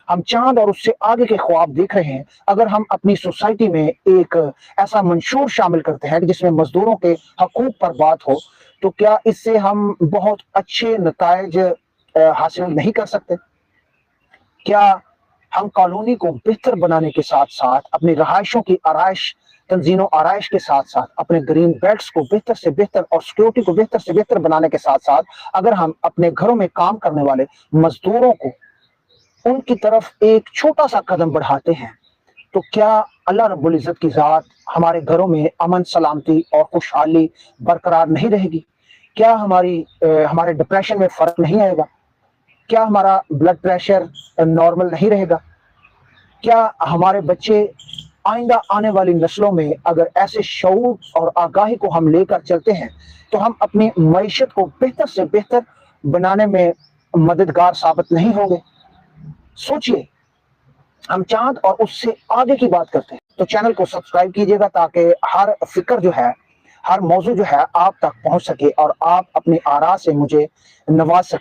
ہم چاند اور اس سے آگے کے خواب دیکھ رہے ہیں۔ اگر ہم اپنی سوسائٹی میں ایک ایسا منشور شامل کرتے ہیں جس میں مزدوروں کے حقوق پر بات ہو، تو کیا اس سے ہم بہت اچھے نتائج حاصل نہیں کر سکتے؟ کیا ہم کالونی کو بہتر بنانے کے ساتھ ساتھ اپنی رہائشوں کی تنظیم و آرائش کے ساتھ ساتھ اپنے گرین بیلٹس کو بہتر سے بہتر اور سیکورٹی کو بہتر سے بہتر بنانے کے ساتھ ساتھ اگر ہم اپنے گھروں میں کام کرنے والے مزدوروں کو ان کی طرف ایک چھوٹا سا قدم بڑھاتے ہیں، تو کیا اللہ رب العزت کی ذات ہمارے گھروں میں امن، سلامتی اور خوشحالی برقرار نہیں رہے گی؟ کیا ہمارے ڈپریشن میں فرق نہیں آئے گا؟ کیا ہمارا بلڈ پریشر نارمل نہیں رہے گا؟ کیا ہمارے بچے آئندہ آنے والی نسلوں میں اگر ایسے شعور اور آگاہی کو ہم لے کر چلتے ہیں تو ہم اپنی معیشت کو بہتر سے بہتر بنانے میں مددگار ثابت نہیں ہوں گے؟ سوچئے، ہم چاند اور اس سے آگے کی بات کرتے ہیں تو چینل کو سبسکرائب کیجئے گا تاکہ ہر فکر جو ہے، ہر موضوع جو ہے آپ تک پہنچ سکے اور آپ اپنی آراء سے مجھے نواز سکیں۔